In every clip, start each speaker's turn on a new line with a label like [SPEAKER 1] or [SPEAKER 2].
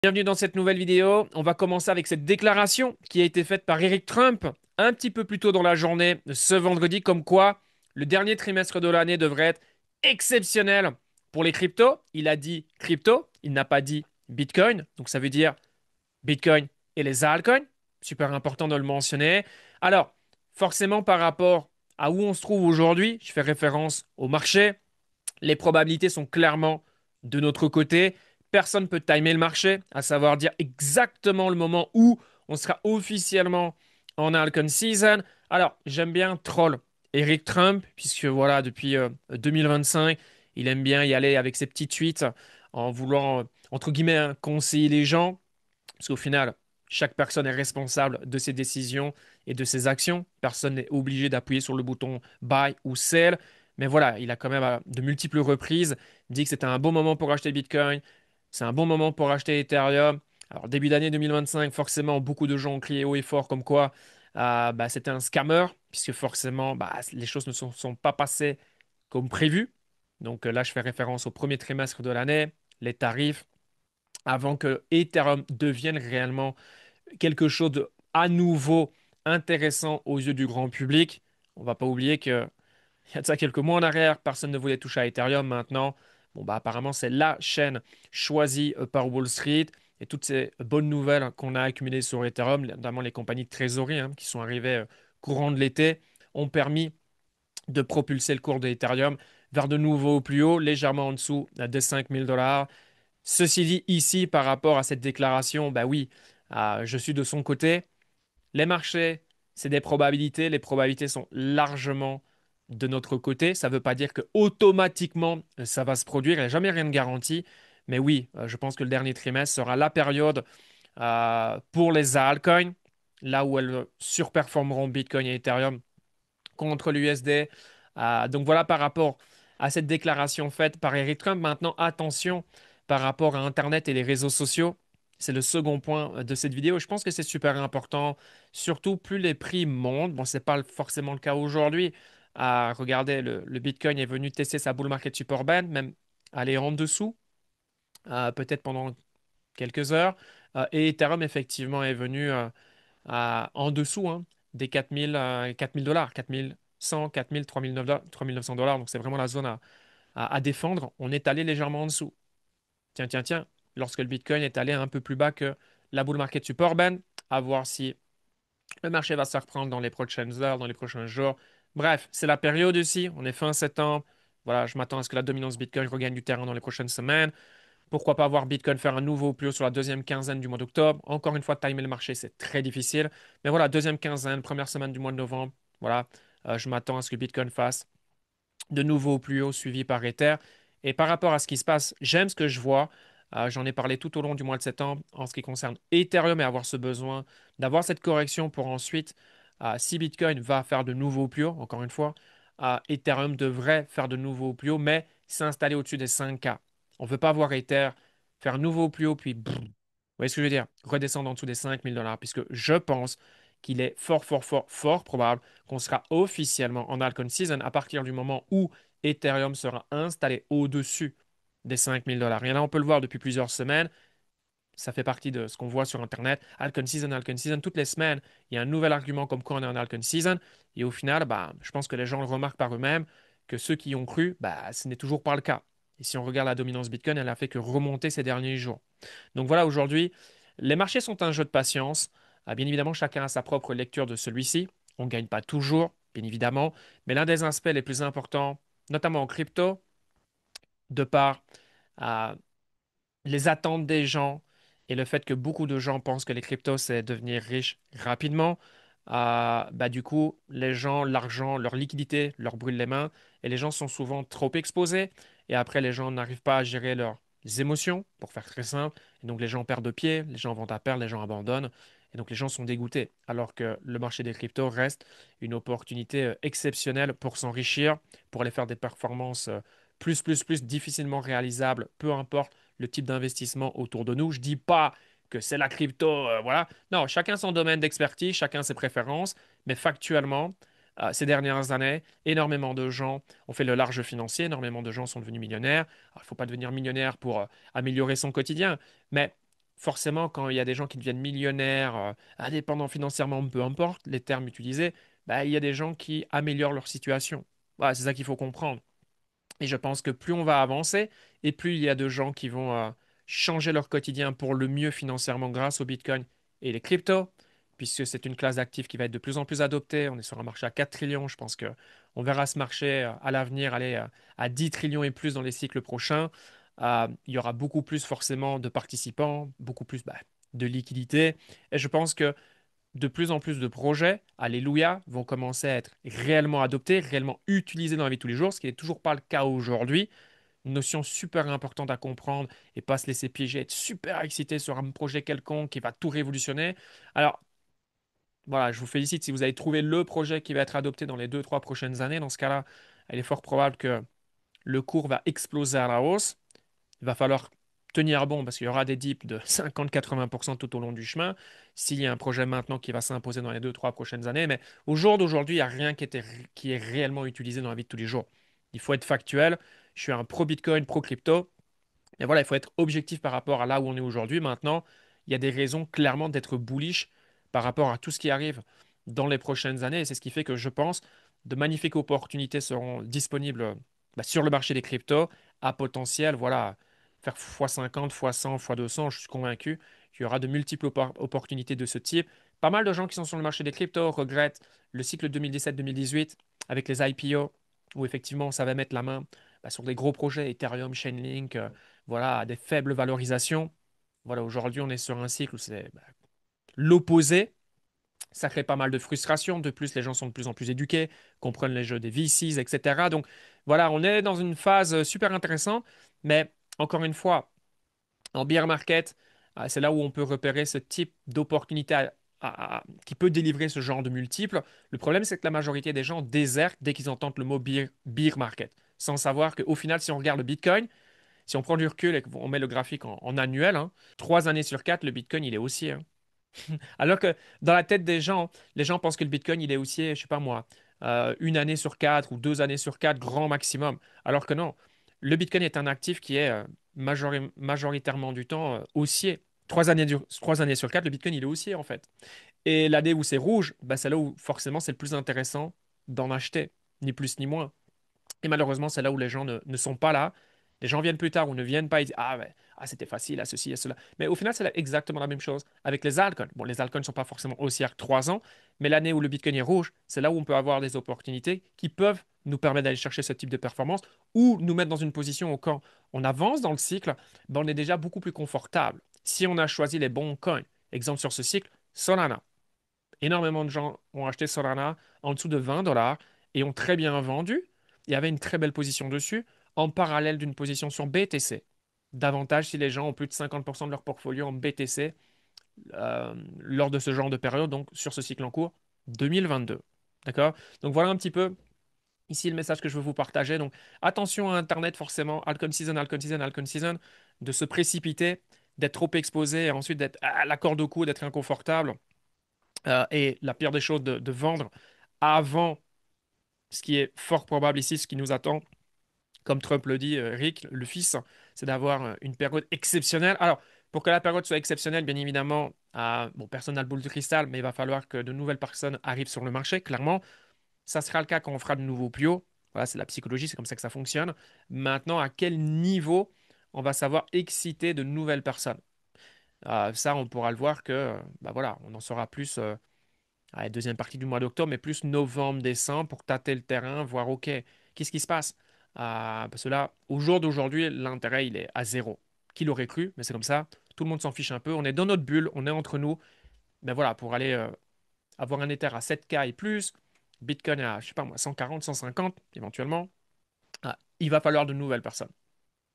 [SPEAKER 1] Bienvenue dans cette nouvelle vidéo. On va commencer avec cette déclaration qui a été faite par Eric Trump un petit peu plus tôt dans la journée, ce vendredi, comme quoi le dernier trimestre de l'année devrait être exceptionnel pour les cryptos. Il a dit crypto, il n'a pas dit Bitcoin. Donc ça veut dire Bitcoin et les altcoins. Super important de le mentionner. Alors, forcément par rapport à où on se trouve aujourd'hui, je fais référence au marché. Les probabilités sont clairement de notre côté. Personne ne peut timer le marché, à savoir dire exactement le moment où on sera officiellement en Alcon Season. Alors, j'aime bien troll Eric Trump, puisque voilà, depuis 2025, il aime bien y aller avec ses petites tweets en voulant, entre guillemets, hein, conseiller les gens. Parce qu'au final, chaque personne est responsable de ses décisions et de ses actions. Personne n'est obligé d'appuyer sur le bouton buy ou sell. Mais voilà, il a quand même à de multiples reprises dit que c'était un bon moment pour acheter Bitcoin. C'est un bon moment pour acheter Ethereum. Alors, début d'année 2025, forcément, beaucoup de gens ont crié haut et fort comme quoi bah, c'était un scammer, puisque forcément, bah, les choses ne sont pas passées comme prévu. Donc là, je fais référence au premier trimestre de l'année, les tarifs avant que Ethereum devienne réellement quelque chose de à nouveau intéressant aux yeux du grand public. On va pas oublier que il y a de ça quelques mois en arrière, personne ne voulait toucher à Ethereum. Maintenant, bon bah apparemment c'est la chaîne choisie par Wall Street et toutes ces bonnes nouvelles qu'on a accumulées sur Ethereum, notamment les compagnies de trésorerie qui sont arrivées courant de l'été, ont permis de propulser le cours de Ethereum vers de nouveaux plus hauts, légèrement en dessous des 5 000 $. Ceci dit, ici, par rapport à cette déclaration, bah oui, je suis de son côté. Les marchés, c'est des probabilités. Les probabilités sont largement de notre côté. Ça ne veut pas dire que automatiquement ça va se produire. Il n'y a jamais rien de garanti. Mais oui, je pense que le dernier trimestre sera la période pour les altcoins, là où elles surperformeront Bitcoin et Ethereum contre l'USD. Donc voilà par rapport à cette déclaration faite par Eric Trump. Maintenant, attention par rapport à Internet et les réseaux sociaux. C'est le second point de cette vidéo. Je pense que c'est super important, surtout plus les prix montent. Bon, ce n'est pas forcément le cas aujourd'hui. Regardez, le Bitcoin est venu tester sa bull market support band, même aller en dessous, peut-être pendant quelques heures. Et Ethereum, effectivement, est venu en dessous des 4 000 $, 4 100, 4 000, 3 900 $. Donc c'est vraiment la zone à défendre. On est allé légèrement en dessous. Tiens, tiens, tiens. Lorsque le Bitcoin est allé un peu plus bas que la bull market support band, à voir si le marché va se reprendre dans les prochaines heures, dans les prochains jours. Bref, c'est la période aussi. On est fin septembre. Voilà, je m'attends à ce que la dominance Bitcoin regagne du terrain dans les prochaines semaines. Pourquoi pas voir Bitcoin faire un nouveau plus haut sur la deuxième quinzaine du mois d'octobre? Encore une fois, timer le marché, c'est très difficile. Mais voilà, deuxième quinzaine, première semaine du mois de novembre, voilà, je m'attends à ce que Bitcoin fasse de nouveau plus haut, suivi par Ether. Et par rapport à ce qui se passe, j'aime ce que je vois. J'en ai parlé tout au long du mois de septembre en ce qui concerne Ethereum et avoir ce besoin d'avoir cette correction pour ensuite, si Bitcoin va faire de nouveaux plus hauts, encore une fois, Ethereum devrait faire de nouveaux plus hauts, mais s'installer au-dessus des 5K. On ne veut pas voir Ether faire un nouveau plus haut, puis brrr. Vous voyez ce que je veux dire? Redescendre en dessous des 5 000 $, puisque je pense qu'il est fort, fort, fort, fort probable qu'on sera officiellement en Alcon Season à partir du moment où Ethereum sera installé au-dessus des 5 000 $. Et là, on peut le voir depuis plusieurs semaines. Ça fait partie de ce qu'on voit sur Internet. Alcon Season, Alcon Season. Toutes les semaines, il y a un nouvel argument comme quoi on est en Alcon Season. Et au final, bah, je pense que les gens le remarquent par eux-mêmes, que ceux qui y ont cru, bah, ce n'est toujours pas le cas. Et si on regarde la dominance Bitcoin, elle a fait que remonter ces derniers jours. Donc voilà, aujourd'hui, les marchés sont un jeu de patience. Bien évidemment, chacun a sa propre lecture de celui-ci. On ne gagne pas toujours, bien évidemment, mais l'un des aspects les plus importants, notamment en crypto, de par euh, les attentes des gens et le fait que beaucoup de gens pensent que les cryptos, c'est devenir riche rapidement, bah, du coup, les gens, l'argent, leur liquidité leur brûle les mains et les gens sont souvent trop exposés. Et après, les gens n'arrivent pas à gérer leurs émotions, pour faire très simple. Et donc, les gens perdent pied, les gens vont à perdre, les gens abandonnent. Et donc, les gens sont dégoûtés. Alors que le marché des cryptos reste une opportunité exceptionnelle pour s'enrichir, pour aller faire des performances plus difficilement réalisables, peu importe le type d'investissement autour de nous. Je dis pas que c'est la crypto, voilà. Non, chacun son domaine d'expertise, chacun ses préférences, mais factuellement, ces dernières années, énormément de gens ont fait le large financier, énormément de gens sont devenus millionnaires. Alors, il ne faut pas devenir millionnaire pour améliorer son quotidien, mais forcément, quand il y a des gens qui deviennent millionnaires, indépendants financièrement, peu importe les termes utilisés, bah, il y a des gens qui améliorent leur situation. Voilà, c'est ça qu'il faut comprendre. Et je pense que plus on va avancer, et plus il y a de gens qui vont changer leur quotidien pour le mieux financièrement grâce au Bitcoin et les cryptos, puisque c'est une classe d'actifs qui va être de plus en plus adoptée. On est sur un marché à 4 trillions. Je pense que on verra ce marché à l'avenir aller à 10 trillions et plus dans les cycles prochains. Il y aura beaucoup plus forcément de participants, beaucoup plus de liquidités. Et je pense que de plus en plus de projets, alléluia, vont commencer à être réellement adoptés, réellement utilisés dans la vie de tous les jours, ce qui n'est toujours pas le cas aujourd'hui. Une notion super importante à comprendre et pas se laisser piéger, être super excité sur un projet quelconque qui va tout révolutionner. Alors, voilà, je vous félicite si vous avez trouvé le projet qui va être adopté dans les 2, 3 prochaines années. Dans ce cas-là, il est fort probable que le cours va exploser à la hausse. Il va falloir tenir bon parce qu'il y aura des dips de 50-80% tout au long du chemin s'il y a un projet maintenant qui va s'imposer dans les 2, 3 prochaines années. Mais au jour d'aujourd'hui, il n'y a rien qui est réellement utilisé dans la vie de tous les jours. Il faut être factuel. Je suis un pro Bitcoin, pro crypto. Et voilà, il faut être objectif par rapport à là où on est aujourd'hui. Maintenant, il y a des raisons clairement d'être bullish par rapport à tout ce qui arrive dans les prochaines années. Et c'est ce qui fait que je pense de magnifiques opportunités seront disponibles sur le marché des cryptos à potentiel, voilà, faire x50, x100, x200. Je suis convaincu qu'il y aura de multiples opportunités de ce type. Pas mal de gens qui sont sur le marché des cryptos regrettent le cycle 2017-2018 avec les IPO où effectivement on savait mettre la main sur des gros projets, Ethereum, Chainlink, voilà, à des faibles valorisations. Voilà, aujourd'hui, on est sur un cycle où c'est l'opposé. Ça crée pas mal de frustration. De plus, les gens sont de plus en plus éduqués, comprennent les jeux des VCs, etc. Donc, voilà, on est dans une phase super intéressante. Mais encore une fois, en bear market, c'est là où on peut repérer ce type d'opportunité qui peut délivrer ce genre de multiples. Le problème, c'est que la majorité des gens désertent dès qu'ils entendent le mot bear market, sans savoir qu'au final, si on regarde le Bitcoin, si on prend du recul et qu'on met le graphique en annuel, 3 années sur 4, le Bitcoin, il est haussier. Alors que dans la tête des gens, les gens pensent que le Bitcoin, il est haussier, je sais pas moi, 1 année sur 4 ou 2 années sur 4, grand maximum. Alors que non, le Bitcoin est un actif qui est majoritairement du temps haussier. 3 années sur 4, le Bitcoin, il est haussier en fait. Et l'année où c'est rouge, c'est là où forcément c'est le plus intéressant d'en acheter, ni plus ni moins. Et malheureusement, c'est là où les gens ne sont pas là. Les gens viennent plus tard ou ne viennent pas et disent ah, ouais, ah c'était facile, à ceci, à cela. Mais au final, c'est exactement la même chose avec les altcoins. Bon, les altcoins ne sont pas forcément haussières que 3 ans, mais l'année où le Bitcoin est rouge, c'est là où on peut avoir des opportunités qui peuvent nous permettre d'aller chercher ce type de performance ou nous mettre dans une position où quand on avance dans le cycle, on est déjà beaucoup plus confortable. Si on a choisi les bons coins, exemple sur ce cycle, Solana. Énormément de gens ont acheté Solana en dessous de 20 dollars et ont très bien vendu et avaient une très belle position dessus en parallèle d'une position sur BTC. Davantage si les gens ont plus de 50% de leur portfolio en BTC lors de ce genre de période, donc sur ce cycle en cours 2022. D'accord? Donc voilà un petit peu ici le message que je veux vous partager. Donc attention à Internet forcément, Altcoin season, Altcoin season, Altcoin season, de se précipiter, d'être trop exposé et ensuite d'être à la corde au cou, d'être inconfortable. Et la pire des choses, de vendre avant ce qui est fort probable ici, ce qui nous attend, comme Trump le dit, Rick, le fils, c'est d'avoir une période exceptionnelle. Alors, pour que la période soit exceptionnelle, bien évidemment, bon, personne n'a le boule de cristal, mais il va falloir que de nouvelles personnes arrivent sur le marché, clairement. Ça sera le cas quand on fera de nouveaux plus hauts. Voilà, c'est la psychologie, c'est comme ça que ça fonctionne. Maintenant, à quel niveau on va savoir exciter de nouvelles personnes? Ça, on pourra le voir que, voilà, on en saura plus à la deuxième partie du mois d'octobre, mais plus novembre, décembre pour tâter le terrain, voir, OK, qu'est-ce qui se passe? Parce que là, au jour d'aujourd'hui, l'intérêt, il est à zéro. Qui l'aurait cru? Mais c'est comme ça. Tout le monde s'en fiche un peu. On est dans notre bulle, on est entre nous. Mais voilà, pour aller avoir un Ether à 7K et plus, Bitcoin à, je sais pas moi, 140, 150 éventuellement, il va falloir de nouvelles personnes.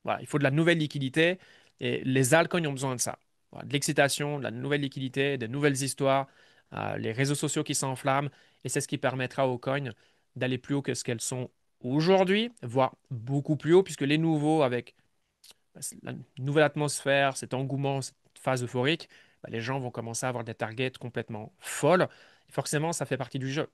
[SPEAKER 1] Voilà, il faut de la nouvelle liquidité et les altcoins ont besoin de ça. Voilà, de l'excitation, de la nouvelle liquidité, de nouvelles histoires, les réseaux sociaux qui s'enflamment et c'est ce qui permettra aux coins d'aller plus haut que ce qu'elles sont aujourd'hui, voire beaucoup plus haut, puisque les nouveaux, avec la nouvelle atmosphère, cet engouement, cette phase euphorique, les gens vont commencer à avoir des targets complètement folles. Et forcément, ça fait partie du jeu.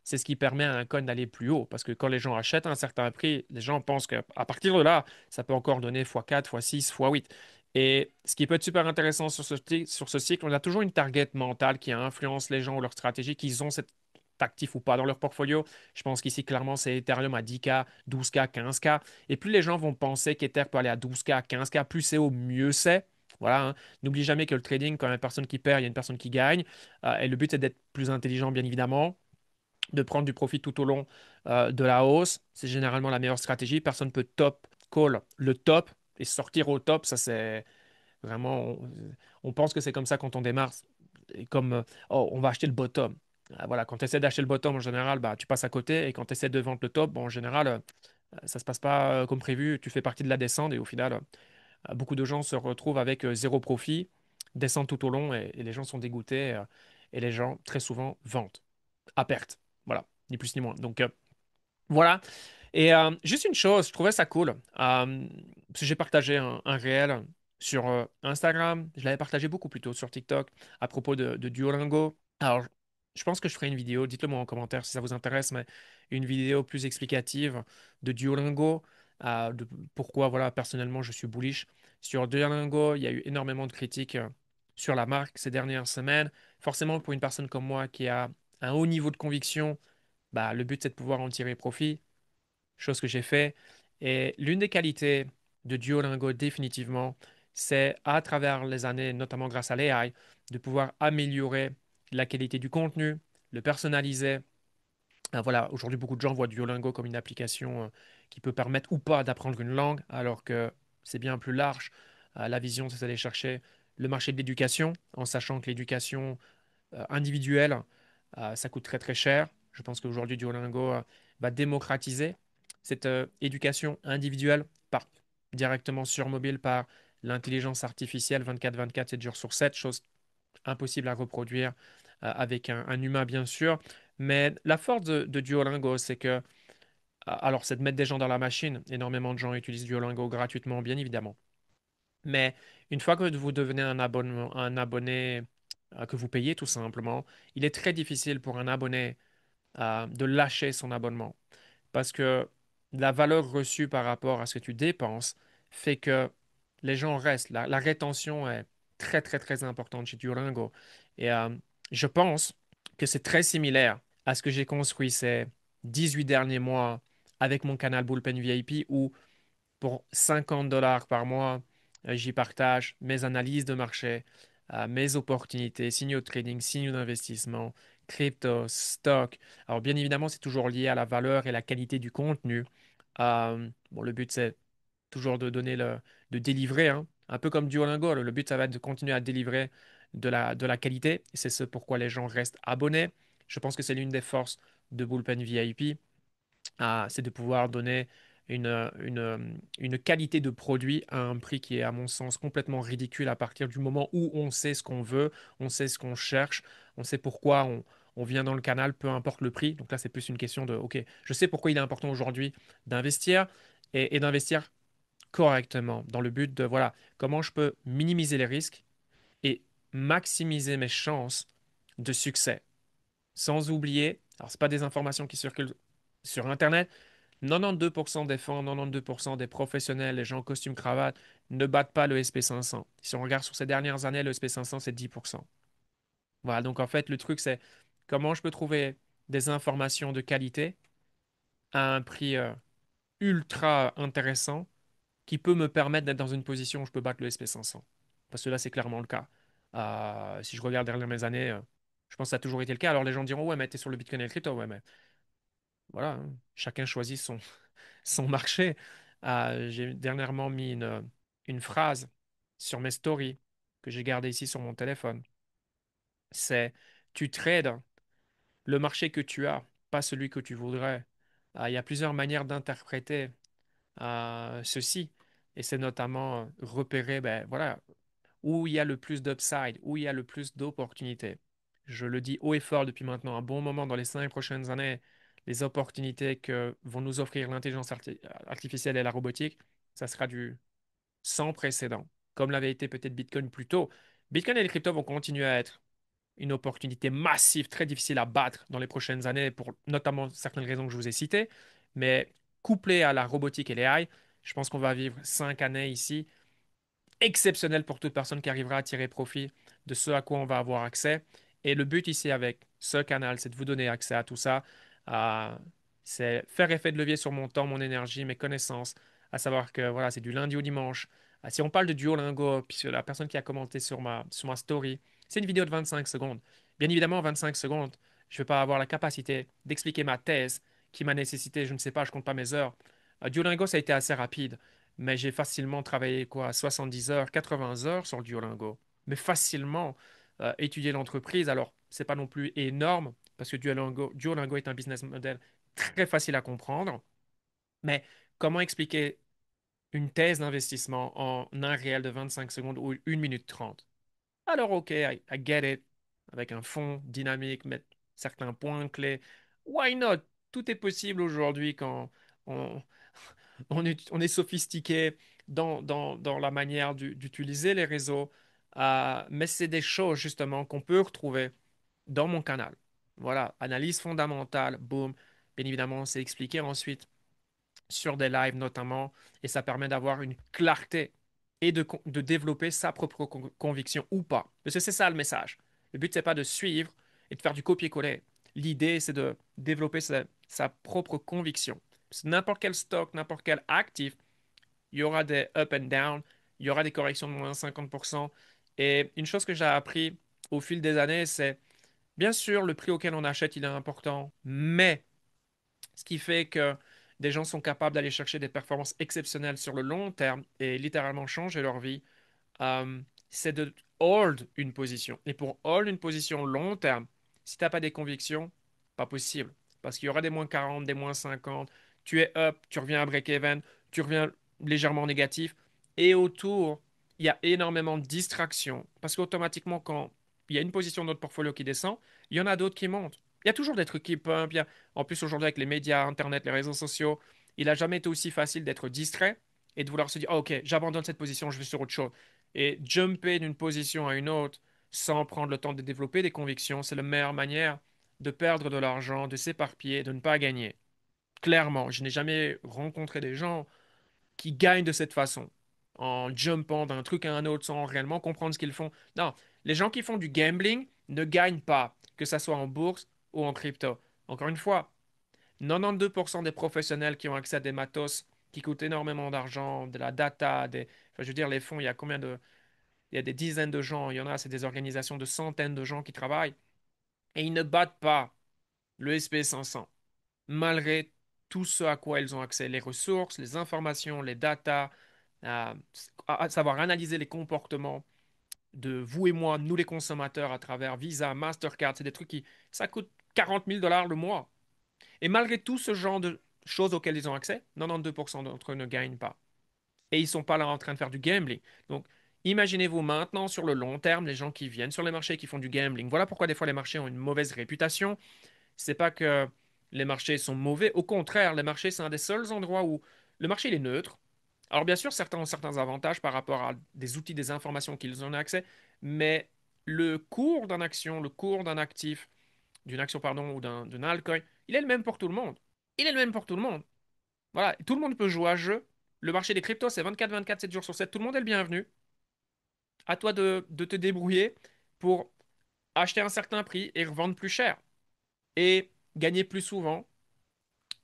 [SPEAKER 1] C'est ce qui permet à un coin d'aller plus haut. Parce que quand les gens achètent à un certain prix, les gens pensent qu'à partir de là, ça peut encore donner x4, x6, x8. Et ce qui peut être super intéressant sur ce cycle, on a toujours une target mentale qui influence les gens ou leur stratégie, qu'ils ont cet actif ou pas dans leur portfolio. Je pense qu'ici, clairement, c'est Ethereum à 10K, 12K, 15K. Et plus les gens vont penser qu'Ether peut aller à 12K, 15K, plus c'est haut, mieux c'est. Voilà, hein. N'oublie jamais que le trading, quand il y a une personne qui perd, il y a une personne qui gagne. Et le but, c'est d'être plus intelligent, bien évidemment, de prendre du profit tout au long de la hausse. C'est généralement la meilleure stratégie. Personne ne peut top call le top et sortir au top. Ça, c'est vraiment, on pense que c'est comme ça quand on démarre. Et comme, oh, on va acheter le bottom. Voilà, quand tu essaies d'acheter le bottom, en général, bah, tu passes à côté. Et quand tu essaies de vendre le top, bon, en général, ça se passe pas comme prévu. Tu fais partie de la descente et au final, beaucoup de gens se retrouvent avec zéro profit, descendent tout au long et les gens sont dégoûtés. Et les gens, très souvent, vendent à perte. Voilà, ni plus ni moins. Donc, voilà. Et juste une chose, je trouvais ça cool. Parce que j'ai partagé un réel sur Instagram. Je l'avais partagé beaucoup plus tôt sur TikTok à propos de Duolingo. Alors, je pense que je ferai une vidéo, dites-le moi en commentaire si ça vous intéresse, mais une vidéo plus explicative de Duolingo, de pourquoi, voilà, personnellement, je suis bullish. Sur Duolingo, il y a eu énormément de critiques sur la marque ces dernières semaines. Forcément, pour une personne comme moi qui a un haut niveau de conviction, bah, le but, c'est de pouvoir en tirer profit, chose que j'ai fait. Et l'une des qualités de Duolingo, définitivement, c'est à travers les années, notamment grâce à l'AI, de pouvoir améliorer la qualité du contenu, le personnaliser. Voilà, aujourd'hui, beaucoup de gens voient Duolingo comme une application qui peut permettre ou pas d'apprendre une langue, alors que c'est bien plus large. La vision, c'est d'aller chercher le marché de l'éducation, en sachant que l'éducation individuelle, ça coûte très très cher. Je pense qu'aujourd'hui, Duolingo va démocratiser cette éducation individuelle directement sur mobile par l'intelligence artificielle 24/24, 7 jours sur 7, chose impossible à reproduire avec un humain, bien sûr. Mais la force de Duolingo, c'est que, alors, c'est de mettre des gens dans la machine. Énormément de gens utilisent Duolingo gratuitement, bien évidemment. Mais une fois que vous devenez un abonné que vous payez tout simplement, il est très difficile pour un abonné de lâcher son abonnement parce que la valeur reçue par rapport à ce que tu dépenses fait que les gens restent. La rétention est très, très, très importante chez Duolingo. Et je pense que c'est très similaire à ce que j'ai construit ces 18 derniers mois avec mon canal Bullpen VIP où pour 50 dollars par mois, j'y partage mes analyses de marché, mes opportunités, signaux de trading, signaux d'investissement, crypto, stock. Alors, bien évidemment, c'est toujours lié à la valeur et la qualité du contenu. Bon, le but, c'est toujours de délivrer, hein. Un peu comme Duolingo, le but, ça va être de continuer à délivrer de la qualité. Et c'est ce pourquoi les gens restent abonnés. Je pense que c'est l'une des forces de Bullpen VIP, c'est de pouvoir donner une qualité de produit à un prix qui est, à mon sens, complètement ridicule à partir du moment où on sait ce qu'on veut, on sait ce qu'on cherche, on sait pourquoi on vient dans le canal, peu importe le prix. Donc là, c'est plus une question de, OK, je sais pourquoi il est important aujourd'hui d'investir et d'investir correctement dans le but de, voilà, comment je peux minimiser les risques et maximiser mes chances de succès. Sans oublier, alors c'est pas des informations qui circulent sur Internet, 92% des fonds, 92% des professionnels, les gens en costume cravate, ne battent pas le SP500. Si on regarde sur ces dernières années, le SP500, c'est 10%. Voilà, donc en fait, le truc, c'est comment je peux trouver des informations de qualité à un prix ultra intéressant qui peut me permettre d'être dans une position où je peux battre le SP500. Parce que là, c'est clairement le cas. Si je regarde derrière mes années, je pense que ça a toujours été le cas. Alors les gens diront, ouais, mais t'es sur le Bitcoin et le crypto. Ouais, mais voilà, hein, chacun choisit son marché. J'ai dernièrement mis une phrase sur mes stories que j'ai gardée ici sur mon téléphone. C'est, tu trades le marché que tu as, pas celui que tu voudrais. Il y a plusieurs manières d'interpréter ceci. Et c'est notamment repérer, ben, voilà, où il y a le plus d'upside, où il y a le plus d'opportunités. Je le dis haut et fort depuis maintenant un bon moment dans les 5 prochaines années, les opportunités que vont nous offrir l'intelligence artificielle et la robotique, ça sera du sans précédent, comme l'avait été peut-être Bitcoin plus tôt. Bitcoin et les cryptos vont continuer à être une opportunité massive, très difficile à battre dans les prochaines années, pour notamment certaines raisons que je vous ai citées, mais couplé à la robotique et l'AI, je pense qu'on va vivre 5 années ici exceptionnel pour toute personne qui arrivera à tirer profit de ce à quoi on va avoir accès. Et le but ici avec ce canal, c'est de vous donner accès à tout ça. Euh, c'est faire effet de levier sur mon temps, mon énergie, mes connaissances. À savoir que voilà, c'est du lundi au dimanche. Si on parle de Duolingo, puisque la personne qui a commenté sur ma story, c'est une vidéo de 25 secondes. Bien évidemment, 25 secondes, je ne vais pas avoir la capacité d'expliquer ma thèse qui m'a nécessité, je ne sais pas, je ne compte pas mes heures. Duolingo, ça a été assez rapide, mais j'ai facilement travaillé quoi, 70 heures, 80 heures sur le Duolingo. Mais facilement étudier l'entreprise. Alors, c'est pas non plus énorme parce que Duolingo est un business model très facile à comprendre. Mais comment expliquer une thèse d'investissement en un réel de 25 secondes ou 1 minute 30? Alors, ok, I get it. Avec un fond dynamique, mettre certains points clés. Why not? Tout est possible aujourd'hui quand on, on est sophistiqué dans la manière d'utiliser les réseaux. Mais c'est des choses justement qu'on peut retrouver dans mon canal. Voilà, analyse fondamentale, boum. Bien évidemment, c'est expliqué ensuite sur des lives notamment, et ça permet d'avoir une clarté et de développer sa propre conviction ou pas. Parce que c'est ça le message. Le but, c'est pas de suivre et de faire du copier-coller. L'idée, c'est de développer sa propre conviction. Parce que n'importe quel stock, n'importe quel actif, il y aura des up and down, il y aura des corrections de moins 50%. Et une chose que j'ai appris au fil des années, c'est bien sûr le prix auquel on achète, il est important, mais ce qui fait que des gens sont capables d'aller chercher des performances exceptionnelles sur le long terme et littéralement changer leur vie, euh, c'est de hold une position. Et pour hold une position long terme, si tu n'as pas des convictions, pas possible. Parce qu'il y aura des moins 40, des moins 50, tu es up, tu reviens à break-even, tu reviens légèrement négatif. Et autour, il y a énormément de distractions. Parce qu'automatiquement, quand il y a une position de notre portfolio qui descend, il y en a d'autres qui montent. Il y a toujours des trucs qui pump. En plus, aujourd'hui, avec les médias, Internet, les réseaux sociaux, il n'a jamais été aussi facile d'être distrait et de vouloir se dire, ah, ok, j'abandonne cette position, je vais sur autre chose. Et jumper d'une position à une autre sans prendre le temps de développer des convictions, c'est la meilleure manière de perdre de l'argent, de s'éparpiller, de ne pas gagner. Clairement, je n'ai jamais rencontré des gens qui gagnent de cette façon, en jumpant d'un truc à un autre sans réellement comprendre ce qu'ils font. Non, les gens qui font du gambling ne gagnent pas, que ce soit en bourse ou en crypto. Encore une fois, 92% des professionnels qui ont accès à des matos qui coûtent énormément d'argent, de la data, enfin, je veux dire, les fonds, il y a combien de, il y a des dizaines de gens, il y en a, c'est des organisations de centaines de gens qui travaillent, et ils ne battent pas le SP 500, malgré tout ce à quoi ils ont accès, les ressources, les informations, les datas, à, à savoir analyser les comportements de vous et moi, nous les consommateurs, à travers Visa, Mastercard, c'est des trucs qui, ça coûte 40 000 $ le mois. Et malgré tout ce genre de choses auxquelles ils ont accès, 92% d'entre eux ne gagnent pas. Et ils sont pas là en train de faire du gambling. Donc, imaginez-vous maintenant sur le long terme, les gens qui viennent sur les marchés qui font du gambling. Voilà pourquoi des fois les marchés ont une mauvaise réputation. C'est pas que les marchés sont mauvais. Au contraire, les marchés, c'est un des seuls endroits où le marché il est neutre. Alors bien sûr, certains ont certains avantages par rapport à des outils, des informations qu'ils ont accès, mais le cours d'une action, le cours d'un actif, d'une action pardon, ou d'un altcoin, il est le même pour tout le monde. Il est le même pour tout le monde. Voilà, tout le monde peut jouer à ce jeu. Le marché des cryptos, c'est 24-24, 7 jours sur 7. Tout le monde est le bienvenu. À toi de te débrouiller pour acheter un certain prix et revendre plus cher. Et gagner plus souvent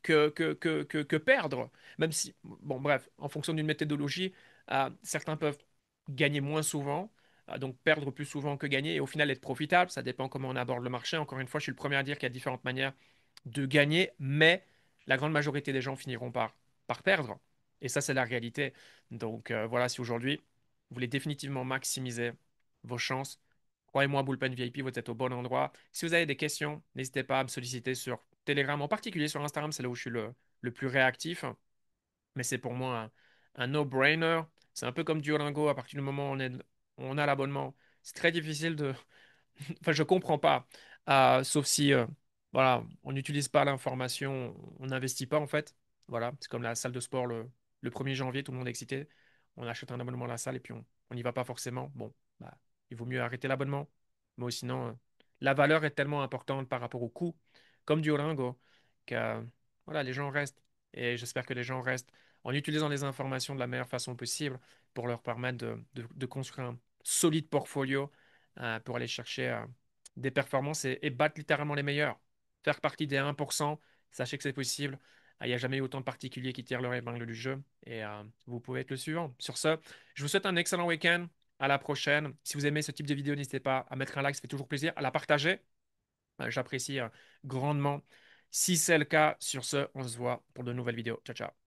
[SPEAKER 1] que perdre. Même si, bon, bref, en fonction d'une méthodologie, certains peuvent gagner moins souvent, donc perdre plus souvent que gagner, et au final être profitable. Ça dépend comment on aborde le marché. Encore une fois, je suis le premier à dire qu'il y a différentes manières de gagner, mais la grande majorité des gens finiront par perdre. Et ça, c'est la réalité. Donc voilà, si aujourd'hui, vous voulez définitivement maximiser vos chances, croyez-moi, Bullpen VIP, vous êtes au bon endroit. Si vous avez des questions, n'hésitez pas à me solliciter sur Telegram, en particulier sur Instagram, c'est là où je suis le plus réactif. Mais c'est pour moi un no-brainer. C'est un peu comme Duolingo, à partir du moment où on a l'abonnement. C'est très difficile de, enfin, je comprends pas. Sauf si, voilà, on n'utilise pas l'information, on n'investit pas en fait. Voilà, c'est comme la salle de sport le 1er janvier, tout le monde est excité. On achète un abonnement à la salle et puis on n'y va pas forcément. Bon, bah, il vaut mieux arrêter l'abonnement. Mais sinon, la valeur est tellement importante par rapport au coût, comme Duolingo, que voilà, les gens restent. Et j'espère que les gens restent en utilisant les informations de la meilleure façon possible. pour leur permettre de construire un solide portfolio pour aller chercher des performances et battre littéralement les meilleurs. Faire partie des 1%, sachez que c'est possible. Il n'y a jamais eu autant de particuliers qui tirent leur épingle du jeu et vous pouvez être le suivant. Sur ce, je vous souhaite un excellent week-end. À la prochaine. Si vous aimez ce type de vidéo, n'hésitez pas à mettre un like, ça fait toujours plaisir, à la partager. J'apprécie grandement. Si c'est le cas, sur ce, on se voit pour de nouvelles vidéos. Ciao, ciao.